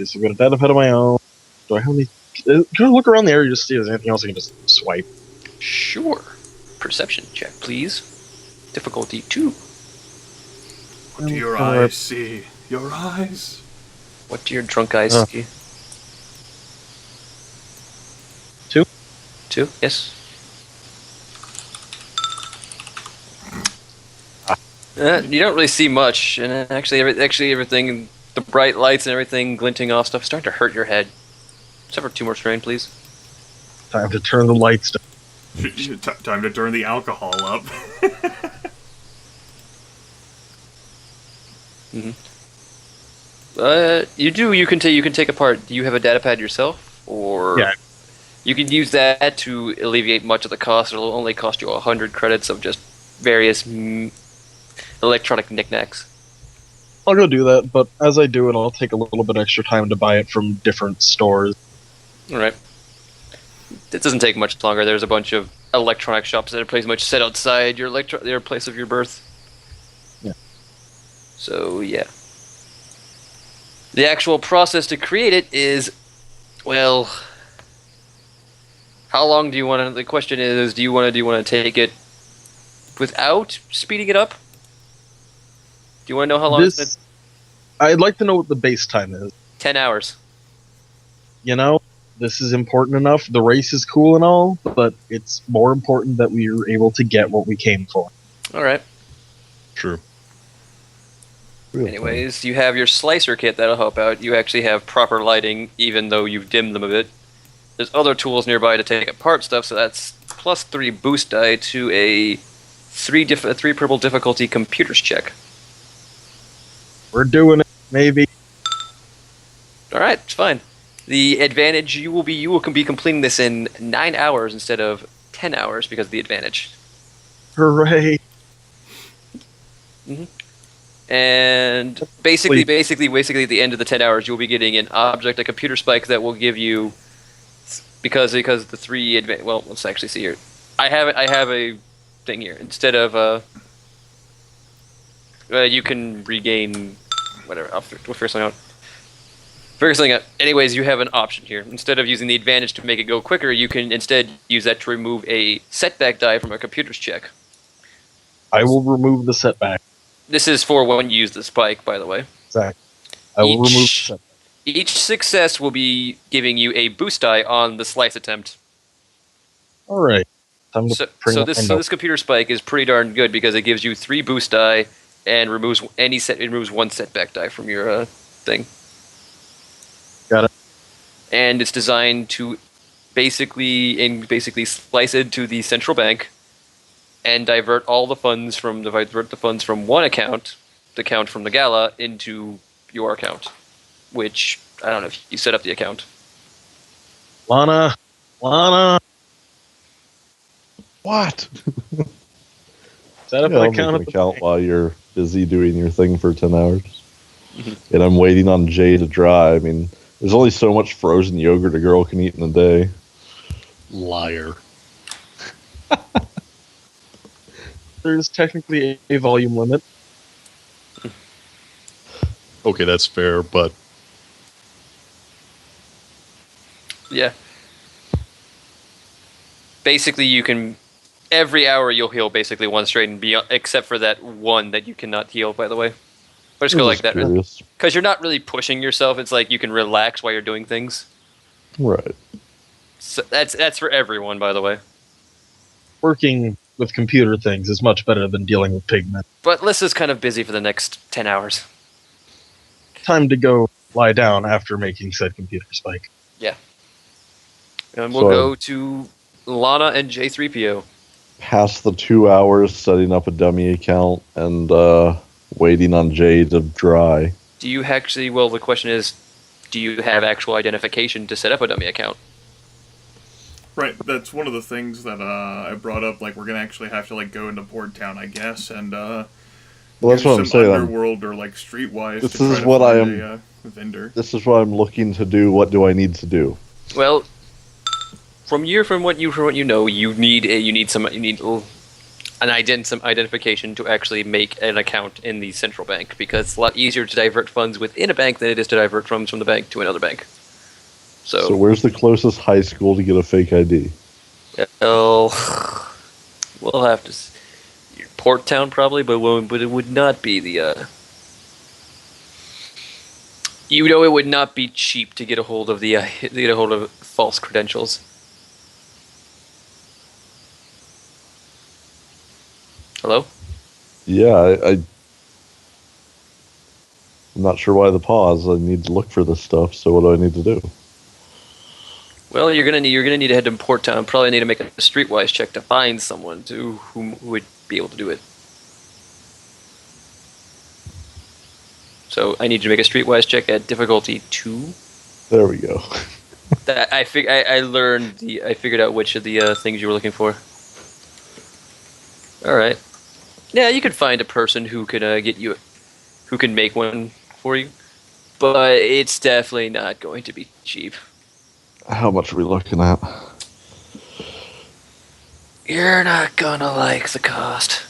So I've got a data pad of my own. Do I have any... Can I look around the area just to see if there's anything else I can just swipe? Sure. Perception check, please. Difficulty 2. What do your eyes see? Your eyes? What do your drunk eyes see? 2? 2, yes. You don't really see much, and actually everything, the bright lights and everything glinting off stuff, starting to hurt your head. Except for 2 more strain, please. Time to turn the lights down. Time to turn the alcohol up. You can take apart. Do you have a data pad yourself, or yeah, you can use that to alleviate much of the cost. It'll only cost you 100 credits of just various electronic knickknacks. I'll go do that, but as I do it, I'll take a little bit extra time to buy it from different stores. All right. It doesn't take much longer. There's a bunch of electronic shops that are pretty much set outside your place of your birth. Yeah. So, yeah. The actual process to create it is, well, how long do you want to... The question is, do you want to take it without speeding it up? Do you want to know how long it's been? I'd like to know what the base time is. 10 hours. You know, this is important enough. The race is cool and all, but it's more important that we are able to get what we came for. All right. True. Anyways, you have your slicer kit that'll help out. You actually have proper lighting, even though you've dimmed them a bit. There's other tools nearby to take apart stuff, so that's plus 3 boost die to a 3 purple difficulty computers check. We're doing it, maybe. All right, it's fine. The advantage, you will be completing this in 9 hours instead of 10 hours because of the advantage. Hooray! Mm-hmm. And basically, at the end of the 10 hours, you'll be getting an object, a computer spike that will give you, because the 3 well, let's actually see here. I have a thing here. Instead of you can regain whatever. We'll figure something out. Anyways, you have an option here. Instead of using the advantage to make it go quicker, you can instead use that to remove a setback die from a computer's check. I will remove the setback. This is for when you use the spike, by the way. Exactly. I will remove the setback. Each success will be giving you a boost die on the slice attempt. Alright. So this computer spike is pretty darn good because it gives you 3 boost die and removes 1 setback die from your thing. Got it. And it's designed to basically slice into the central bank and divert the funds from one account, the account from the gala, into your account. Which I don't know if you set up the account. Laana. What? Set up an account while you're busy doing your thing for 10 hours. And I'm waiting on Jay to dry. I mean, there's only so much frozen yogurt a girl can eat in a day. Liar. There's technically a volume limit. Okay, that's fair, but... Yeah. Basically, you can... Every hour you'll heal basically 1 straight and beyond, except for that 1 that you cannot heal, by the way. But just go like that. Because you're not really pushing yourself. It's like you can relax while you're doing things. Right. So that's for everyone, by the way. Working with computer things is much better than dealing with pigment. But Lissa's kind of busy for the next 10 hours. Time to go lie down after making said computer spike. Yeah. And we'll go to Laana and J3PO. Past the 2 hours setting up a dummy account and waiting on Jay to dry. Do you actually, well, the question is, do you have actual identification to set up a dummy account? Right, that's one of the things that I brought up. Like, we're gonna actually have to go into Port Town, I guess, and well, that's what I'm saying. Underworld or Streetwise. This is what I am. A vendor. This is what I'm looking to do. What do I need to do? Well, from what you know, you need some identification to actually make an account in the central bank, because it's a lot easier to divert funds within a bank than it is to divert funds from the bank to another bank. So where's the closest high school to get a fake ID? We'll have to Port Town probably, but it would not be the. It would not be cheap to get a hold of false credentials. Hello? Yeah, I'm not sure why the pause. I need to look for this stuff. So what do I need to do? Well, you're gonna need to head to Port Town. Probably need to make a streetwise check to find someone who would be able to do it. So I need you to make a streetwise check at difficulty 2. There we go. I figured out which of the things you were looking for. All right. Yeah, you could find a person who can who can make one for you, but it's definitely not going to be cheap. How much are we looking at? You're not gonna like the cost.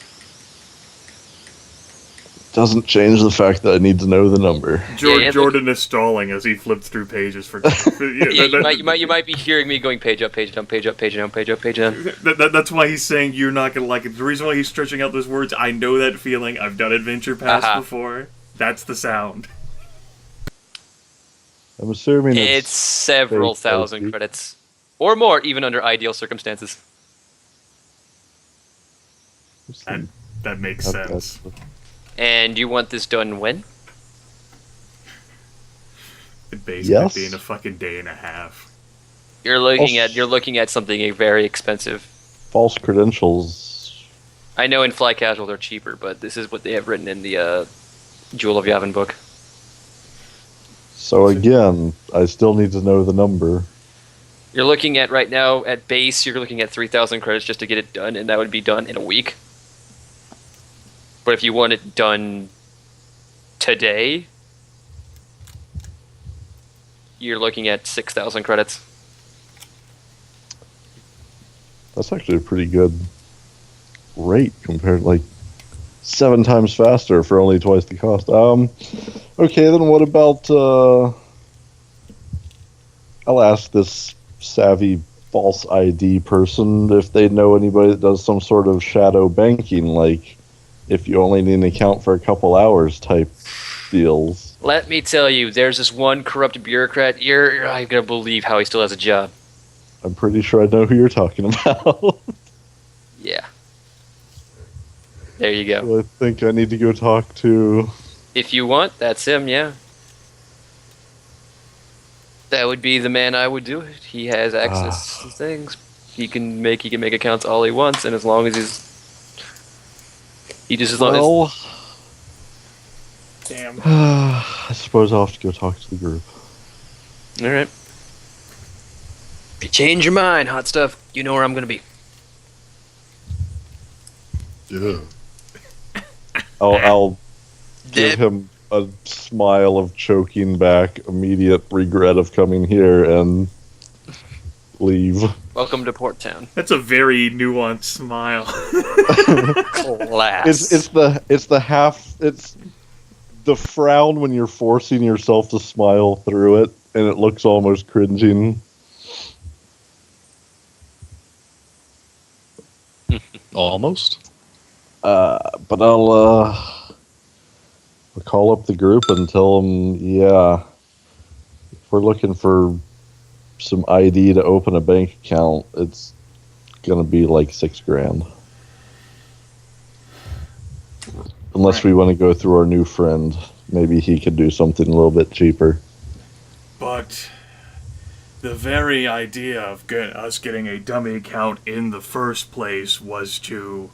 Doesn't change the fact that I need to know the number. Jordan is stalling as he flips through pages for. You might be hearing me going page up, page down, page up, page down, page up, page down. That's why he's saying you're not gonna like it. The reason why he's stretching out those words, I know that feeling. I've done Adventure Pass before. That's the sound. I'm assuming it's several thousand credits, or more, even under ideal circumstances. That makes sense. And you want this done when? Basically being a fucking day and a half. You're looking at something very expensive. False credentials. I know in Fly Casual they're cheaper, but this is what they have written in the Jewel of Yavin book. So again, I still need to know the number. You're looking at right now at base. You're looking at 3,000 credits just to get it done, and that would be done in a week. But if you want it done today, you're looking at 6,000 credits. That's actually a pretty good rate compared, 7 times faster for only twice the cost. Okay, then what about, I'll ask this savvy false ID person if they know anybody that does some sort of shadow banking, if you only need an account for a couple hours type deals. Let me tell you, there's this one corrupt bureaucrat. You're not going to believe how he still has a job. I'm pretty sure I know who you're talking about. Yeah. There you go. So I think I need to go talk to... If you want, that's him, yeah. That would be the man I would do it. He has access to things. He can make accounts all he wants, and as long as Damn. I suppose I'll have to go talk to the group. Alright. If you change your mind, hot stuff, you know where I'm gonna be. Yeah. I'll give him a smile of choking back, immediate regret of coming here, and leave. Welcome to Port Town. That's a very nuanced smile. It's the frown when you're forcing yourself to smile through it, and it looks almost cringing. Almost. But I'll call up the group and tell them, if we're looking for some ID to open a bank account, it's gonna be like $6,000. Unless we want to go through our new friend. Maybe he could do something a little bit cheaper. But the very idea of us getting a dummy account in the first place was to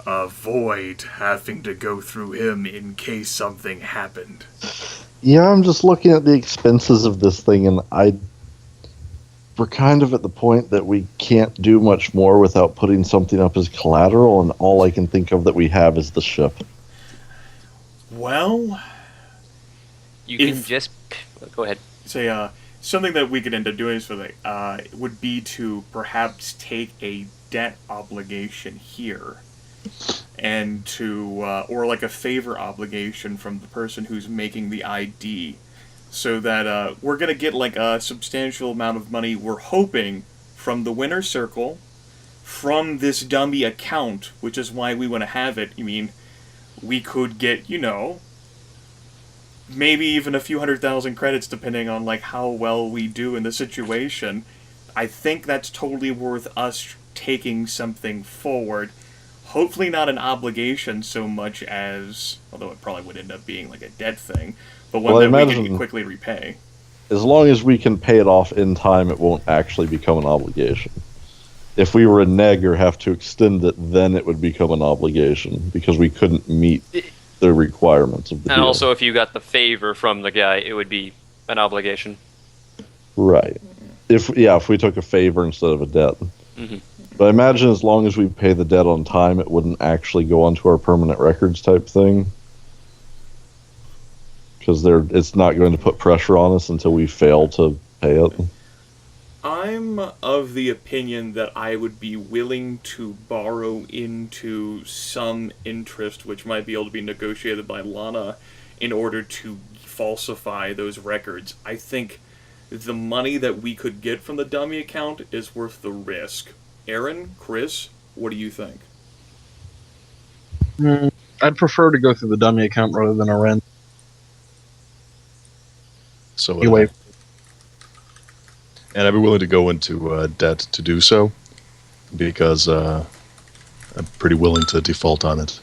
avoid having to go through him in case something happened. Yeah, I'm just looking at the expenses of this thing, and we're kind of at the point that we can't do much more without putting something up as collateral, and all I can think of that we have is the ship. Well, you can just go ahead. Say, something that we could end up doing would be to perhaps take a debt obligation here and to or like a favor obligation from the person who's making the ID, so that we're gonna get like a substantial amount of money. We're hoping from the winner circle, from this dummy account, which is why we want to have it. I mean, we could get, maybe even a few 100,000 credits depending on like how well we do in the situation. I think that's totally worth us taking something forward. Hopefully not an obligation so much as, although it probably would end up being like a debt thing, but one that we can quickly repay. As long as we can pay it off in time, it won't actually become an obligation. If we were a neg or have to extend it, then it would become an obligation because we couldn't meet the requirements of the And deal. also, if you got the favor from the guy, it would be an obligation. Right. If we took a favor instead of a debt. Mm-hmm. But I imagine as long as we pay the debt on time, it wouldn't actually go onto our permanent records type thing. Because it's not going to put pressure on us until we fail to pay it. I'm of the opinion that I would be willing to borrow into some interest, which might be able to be negotiated by Laana, in order to falsify those records. I think the money that we could get from the dummy account is worth the risk. Aaron, Chris, what do you think? I'd prefer to go through the dummy account rather than a rent. So Anyway, and I'd be willing to go into debt to do so, because I'm pretty willing to default on it.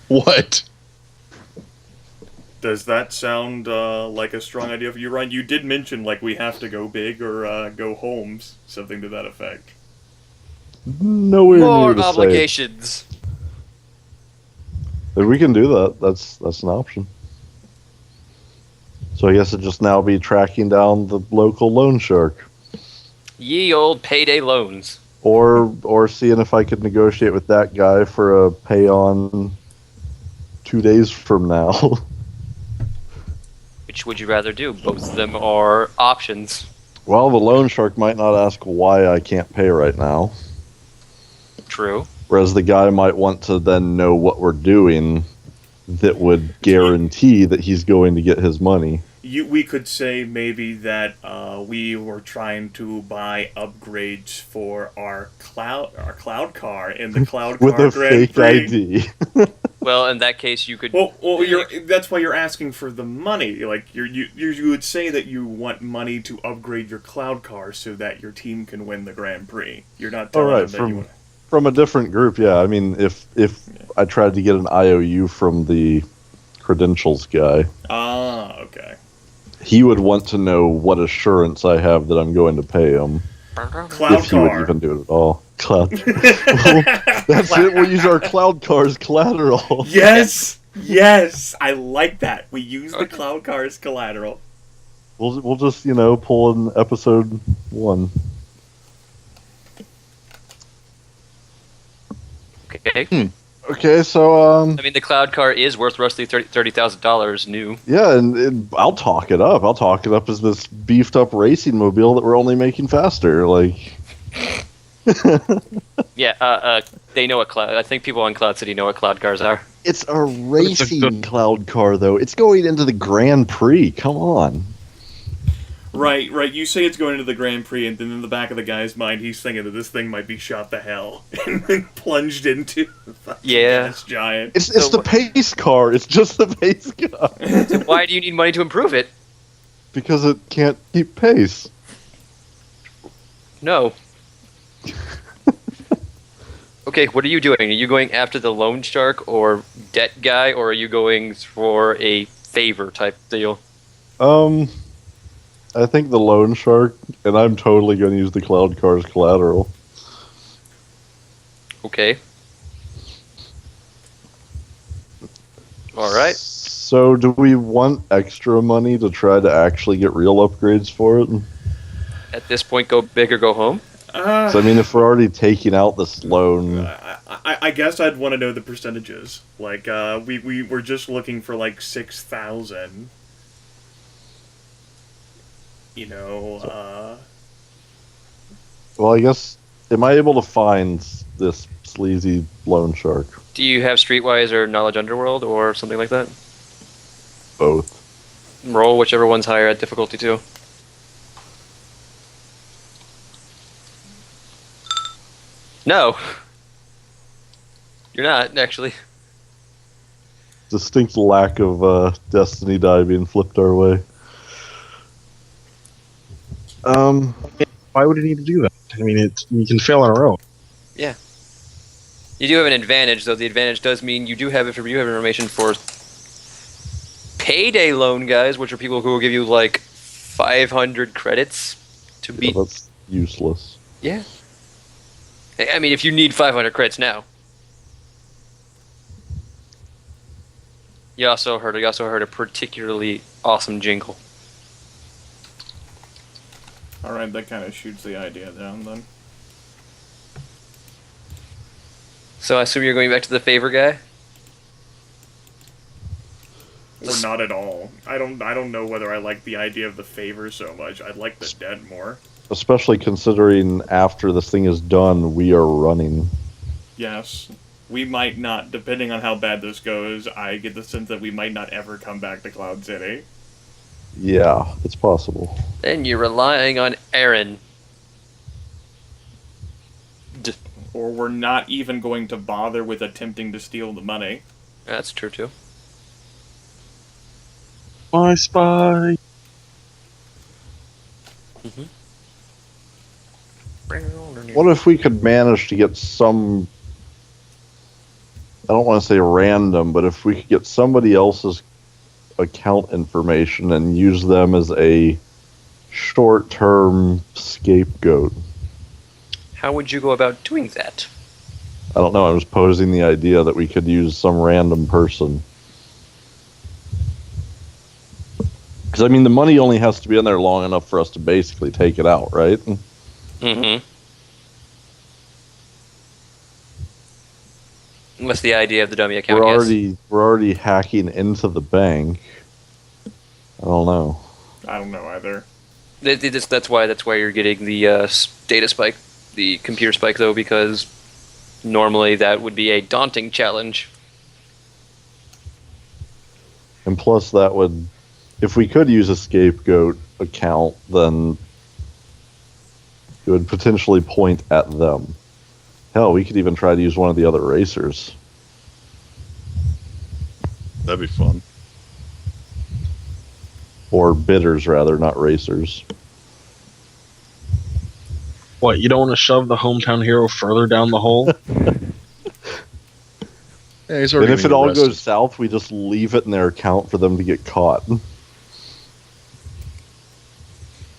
What? Does that sound like a strong idea for you, Ryan? You did mention like we have to go big or go home, something to that effect. Nowhere More near to obligations. If we can do that, that's an option. So I guess it just now be tracking down the local loan shark. Ye old payday loans. Or seeing if I could negotiate with that guy for a pay on 2 days from now. Which would you rather do? Both of them are options. Well, the loan shark might not ask why I can't pay right now. True. Whereas the guy might want to then know what we're doing that would guarantee that he's going to get his money. We could say maybe that we were trying to buy upgrades for our cloud car in the cloud With car a Grand fake Prix. ID. Well, in that case, you could. Well, that's why you're asking for the money. Like you would say that you want money to upgrade your cloud car so that your team can win the Grand Prix. You're not telling them that you want. From a different group, yeah. I mean, if I tried to get an IOU from the credentials guy, okay. he would want to know what assurance I have that I'm going to pay him. Cloud If he would car. even do it at all. Cloud. Well, that's it. We'll use our cloud car as collateral. Yes, I like that. We use the cloud car as collateral. We'll just pull in episode 1. Okay. Okay, so I mean, the cloud car is worth roughly $30,000 new. yeah, and I'll talk it up. I'll talk it up as this beefed up racing mobile that we're only making faster. Like, Yeah. They know what cloud. I think people on Cloud City know what cloud cars are. it's a racing cloud car, though. It's going into the Grand Prix. Come on. Right. You say it's going into the Grand Prix, and then in the back of the guy's mind, he's thinking that this thing might be shot to hell and then plunged into the fucking gas giant. It's the pace car. It's just the pace car. So why do you need money to improve it? Because it can't keep pace. No. Okay, what are you doing? Are you going after the loan shark or debt guy, or are you going for a favor type deal? I think the loan shark, and I'm totally going to use the cloud car as collateral. Okay. All right. So, do we want extra money to try to actually get real upgrades for it? At this point, go big or go home. So, I mean, if we're already taking out this loan, I guess I'd want to know the percentages. Like, we were just looking for like 6,000. well, I guess Am I able to find this sleazy loan shark? Do you have Streetwise or Knowledge Underworld or something like that? Both. Roll whichever one's higher at difficulty 2. No. You're not, actually. Distinct lack of Destiny die being flipped our way. Why would it need to do that? I mean, you can fail on a roll. Yeah. You do have an advantage, though. The advantage does mean you have information for payday loan guys, which are people who will give you like 500 credits to beat. That's useless. Yeah. I mean, if you need 500 credits now. You also heard a particularly awesome jingle. Alright, that kind of shoots the idea down then. So I assume you're going back to the favor guy? Or not at all. I don't know whether I like the idea of the favor so much. I like the dead more. Especially considering after this thing is done, we are running. Yes. We might not, depending on how bad this goes, I get the sense that we might not ever come back to Cloud City. Yeah, it's possible. Then you're relying on Aaron. Or we're not even going to bother with attempting to steal the money. That's true, too. My spy. What if we could manage to get some... I don't want to say random, but if we could get somebody else's account information and use them as a short-term scapegoat. How would you go about doing that? I don't know, I was posing the idea that we could use some random person. Because, I mean, the money only has to be in there long enough for us to basically take it out, right? Mm-hmm. What's the idea of the dummy account? We're already hacking into the bank. I don't know. I don't know either. That's why you're getting the data spike, the computer spike, though, because normally that would be a daunting challenge. And plus, that would, if we could use a scapegoat account, then it would potentially point at them. Hell, we could even try to use one of the other racers. That'd be fun. Or bidders, rather, not racers. What, you don't want to shove the hometown hero further down the hole? Yeah, he's And already if it all goes south, we just leave it in their account for them to get caught.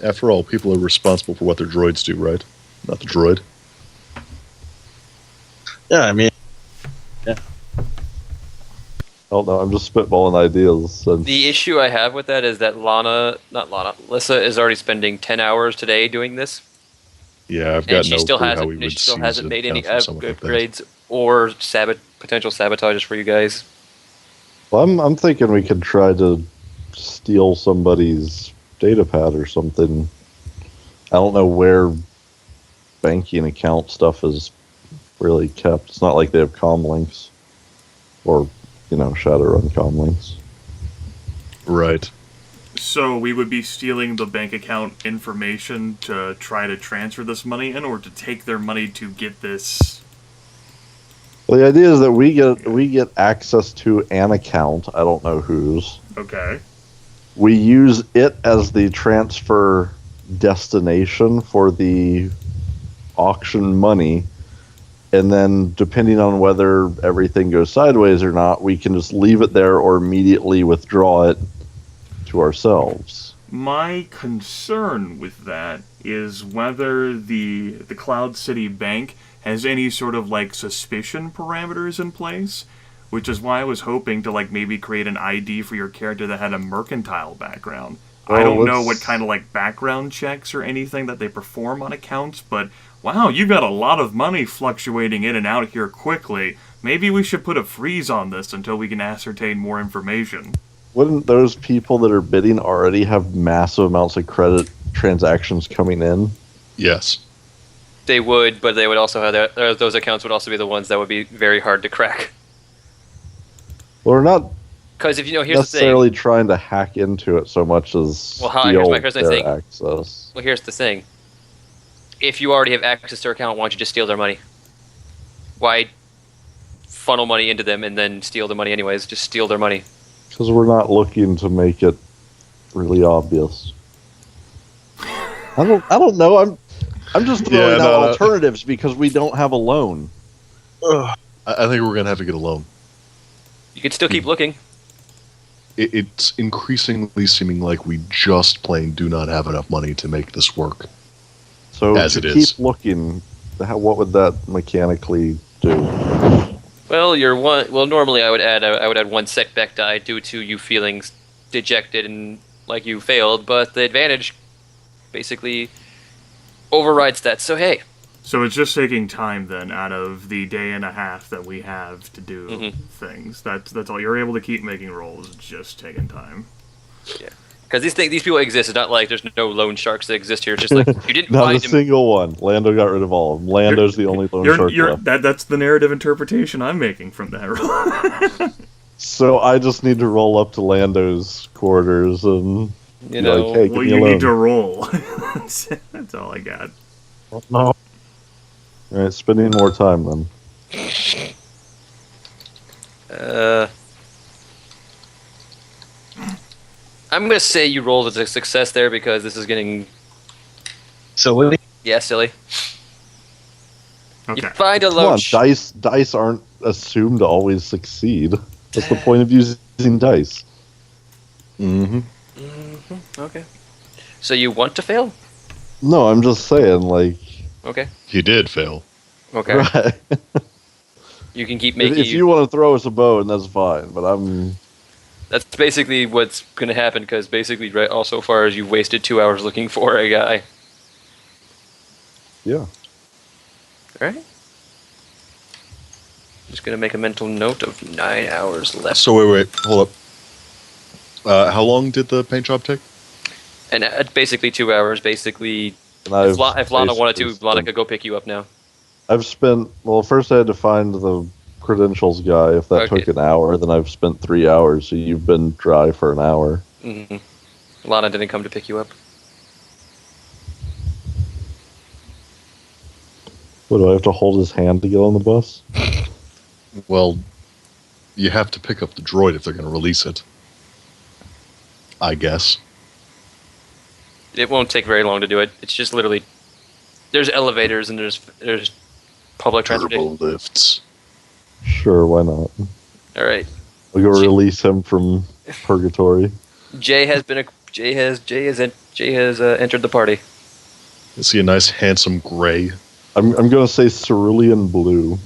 After all, people are responsible for what their droids do, right? Not the droid. Yeah, I mean, I don't know, I'm just spitballing ideas. The issue I have with that is that Lissa is already spending 10 hours today doing this. Yeah, I've got And she no still clue how we would hasn't, she still seize hasn't an made any account from someone like that. upgrades or potential sabotages for you guys. Well, I'm thinking we could try to steal somebody's data pad or something. I don't know where banking account stuff is really kept. It's not like they have comm links or, Shadowrun comm links. Right. So we would be stealing the bank account information to try to transfer this money in, or to take their money to get this. Well, the idea is that we get access to an account. I don't know whose. Okay. We use it as the transfer destination for the auction money, and then depending on whether everything goes sideways or not, we can just leave it there or immediately withdraw it to ourselves. My concern with that is whether the Cloud City Bank has any sort of suspicion parameters in place, which is why I was hoping to maybe create an ID for your character that had a mercantile background. Well, I don't know what kind of background checks or anything that they perform on accounts, but wow, you've got a lot of money fluctuating in and out here quickly. Maybe we should put a freeze on this until we can ascertain more information. Wouldn't those people that are bidding already have massive amounts of credit transactions coming in? Yes. They would, but they would also have those accounts would also be the ones that would be very hard to crack. Well, we're not Because if you know, here's necessarily the thing. trying to hack into it so much as Well, steal here's my their thing. access. Well, here's the thing. If you already have access to their account, why don't you just steal their money? Why funnel money into them and then steal the money anyways? Just steal their money. Because we're not looking to make it really obvious. I don't know. I'm just throwing out alternatives because we don't have a loan. I think we're gonna have to get a loan. You can still keep looking. It's increasingly seeming like we just plain do not have enough money to make this work. So As to it keep is. looking, what would that mechanically do? Well, normally I would add one setback die due to you feeling dejected and like you failed, but the advantage basically overrides that. So hey, So it's just taking time then out of the day and a half that we have to do things. That's all. You're able to keep making rolls. It's just taking time. yeah, because these people exist. It's not like there's no loan sharks that exist here. It's just like you didn't Not a find them. single one. Lando got rid of all of them. Lando's the only loan shark left. That's the narrative interpretation I'm making from that roll. So I just need to roll up to Lando's quarters and You be know, like, hey, give Well, me you a loan. need to roll. That's all I got. No. All right, spending more time then. I'm gonna say you rolled as a success there because this is getting Silly. silly. Okay. You find a Come loan. on, dice aren't assumed to always succeed. That's the point of using dice. Mm-hmm. Okay. So you want to fail? No, I'm just saying, like, Okay. He did fail. Okay. right. You can keep if making. you want to throw us a bone, that's fine. But That's basically what's going to happen because basically, right, all so far as you wasted 2 hours looking for a guy. yeah. All right. Just going to make a mental note of 9 hours left. So wait, hold up. How long did the paint job take? And basically 2 hours. Basically, And I've if Laana wanted to, basically Laana could go pick you up now. I've spent, well, first I had to find the credentials guy. If that Okay. took an hour, then I've spent 3 hours. So you've been dry for an hour. Mm-hmm. Laana didn't come to pick you up. What, do I have to hold his hand to get on the bus? Well, you have to pick up the droid if they're going to release it. I guess. It won't take very long to do it. It's just literally there's elevators and there's public transportation. Turbo lifts. Sure, why not? All right. We'll go release him from purgatory. Jay has entered the party. You see a nice, handsome gray. I'm going to say cerulean blue.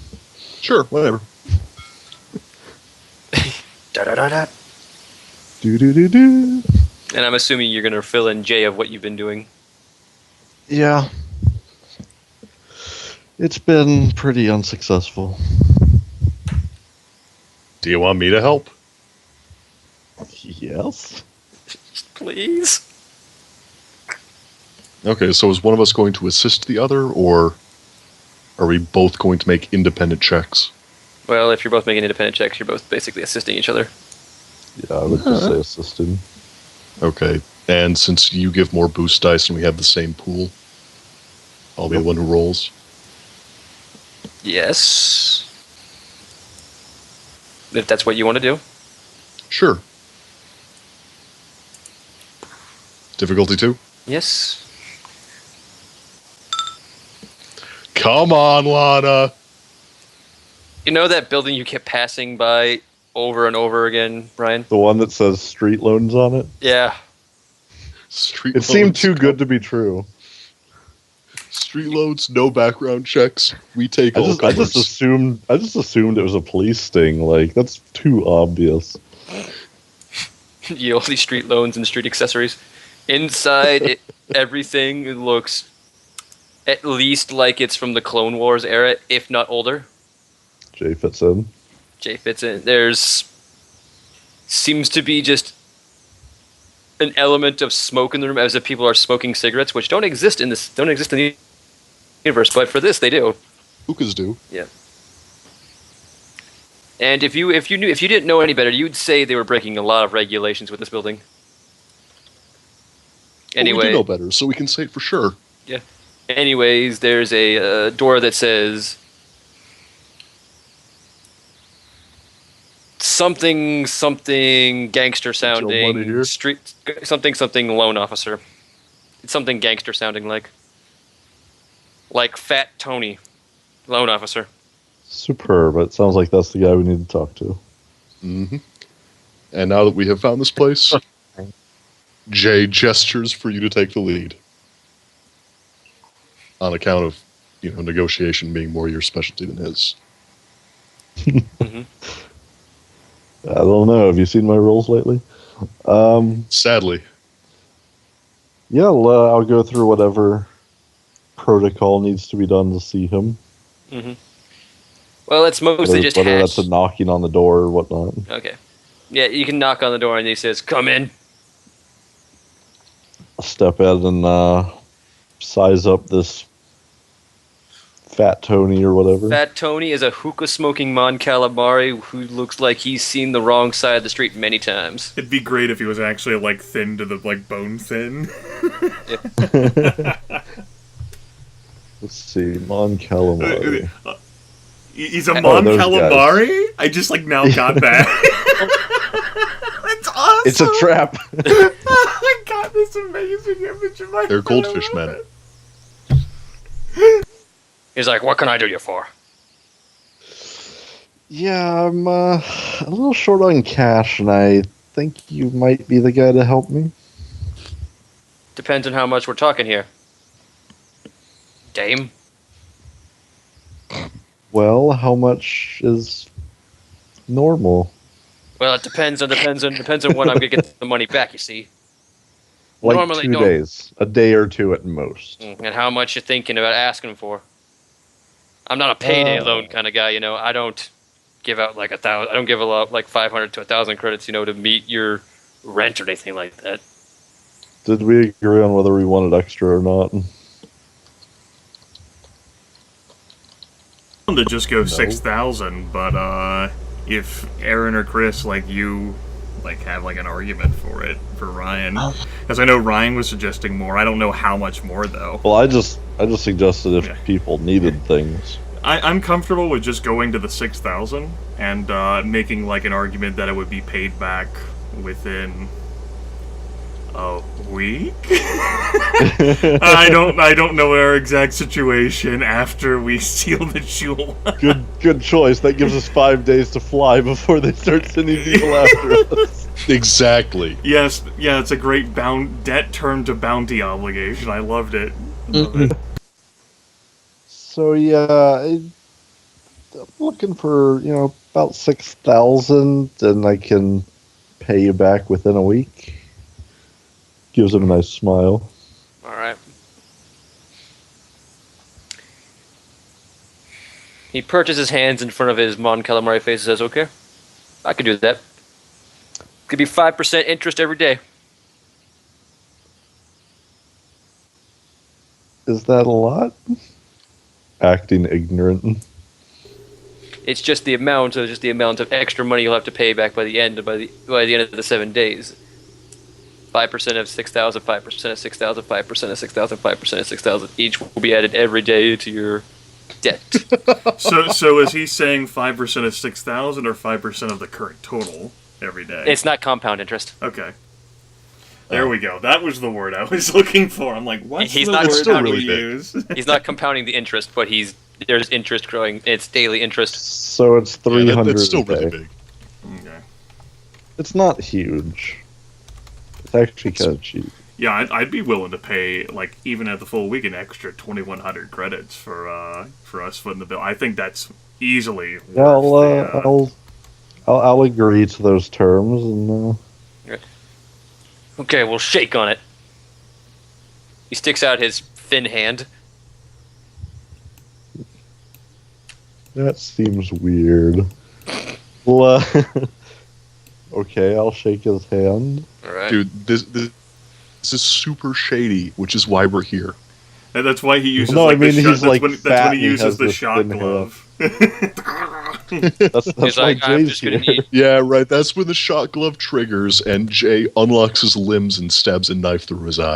Sure, whatever. Da-da-da-da. Do-do-do-do. And I'm assuming you're going to fill in Jay of what you've been doing. Yeah. It's been pretty unsuccessful. Do you want me to help? Yes. Please? Okay, so is one of us going to assist the other, or are we both going to make independent checks? Well, if you're both making independent checks, you're both basically assisting each other. Yeah, I would just say assisted. Okay, and since you give more boost dice and we have the same pool, I'll be the one who rolls. Yes. If that's what you want to do. Sure. Difficulty 2? Yes. Come on, Laana! You know that building you kept passing by over and over again, Brian? The one that says street loans on it? Yeah. Street It seemed loads, too good to be true. Street loads, no background checks. We take I all just comers. assumed it was a police sting. Like, that's too obvious. You know, all these street loans and street accessories. Inside, everything looks at least like it's from the Clone Wars era, if not older. Jay fits in. Jay fits in. There's seems to be just an element of smoke in the room, as if people are smoking cigarettes, which don't exist in the universe, but for this they do. Hookahs do. Yeah. And if you didn't know any better, you'd say they were breaking a lot of regulations with this building. Well, Anyway, we do know better, so we can say it for sure. yeah. Anyways, there's a door that says something gangster money sounding here? street something loan officer. It's something gangster sounding like Fat Tony, loan officer. Superb. It sounds like that's the guy we need to talk to. Mm-hmm. And now that we have found this place, Jay gestures for you to take the lead. On account of, negotiation being more your specialty than his. Mm-hmm. I don't know. Have you seen my rolls lately? Sadly. Yeah, I'll go through whatever protocol needs to be done to see him. Mm-hmm. Well, it's mostly just whether hash. that's a knocking on the door or whatnot. Okay. Yeah, you can knock on the door and he says, "Come in." I'll step in and size up this Fat Tony or whatever. Fat Tony is a hookah-smoking Mon Calamari who looks like he's seen the wrong side of the street many times. It'd be great if he was actually, like, thin to the, like, bone thin. Let's see, Mon Calamari. He's a Mon those Calamari? I just, like, now got that. That's awesome! It's a trap. I got this amazing image of my They're goldfish men. He's like, "What can I do you for?" Yeah, I'm a little short on cash, and I think you might be the guy to help me. Depends on how much we're talking here. Dame? Well, how much is normal? Well, it depends on when I'm gonna get the money back, you see. Like Normally, 2 no. days. A day or two at most. And how much you thinking about asking for? I'm not a payday loan kind of guy, I don't give out like 1,000. I don't give a lot, like 500 to 1,000 credits, to meet your rent or anything like that. Did we agree on whether we wanted extra or not? I wanted to just go 6,000, but if Aaron or Chris, like, you, like, have, like, an argument for it, for Ryan. Because I know Ryan was suggesting more. I don't know how much more, though. Well, I just suggested if people needed things. I'm comfortable with just going to the 6,000 and making, like, an argument that it would be paid back within a week. I don't know our exact situation after we seal the jewel. Good choice. That gives us 5 days to fly before they start sending people after us. Exactly. Yes, yeah, it's a great debt turned to bounty obligation. I loved it. Love it. So yeah, I'm looking for about 6,000, and I can pay you back within a week. Gives him a nice smile. All right. He perches his hands in front of his Mon Calamari face and says, "Okay, I can do that. Could be 5% interest every day." Is that a lot? Acting ignorant. It's just the amount of extra money you'll have to pay back by the end of the 7 days. 5% of 6,000, 5% of 6,000, 5% of 6,000, 5% of 6,000. Each will be added every day to your debt. So is he saying 5% of 6,000 or 5% of the current total every day? It's not compound interest. Okay. There we go. That was the word I was looking for. I'm like, what's He's the not word still that we really big. use? He's not compounding the interest, but there's interest growing. It's daily interest. So it's 300 It's still a day. really big. Okay. It's not huge. It's actually kind of cheap. Yeah, I'd be willing to pay, like, even at the full week, an extra 2,100 credits for us footing the bill. I think that's easily worth Well, I'll agree to those terms, and Okay, we'll shake on it. He sticks out his thin hand. that seems weird. Well, okay, I'll shake his hand. All right. Dude, this is super shady, which is why we're here. And that's why he uses No, I like mean, the he's, shot. like, That's fat when and he he uses has the this shot thin hair. glove. That's He's why like, I'm Jay's just gonna here. need. Yeah, right. That's when the shot glove triggers and Jay unlocks his limbs and stabs a knife through his eye.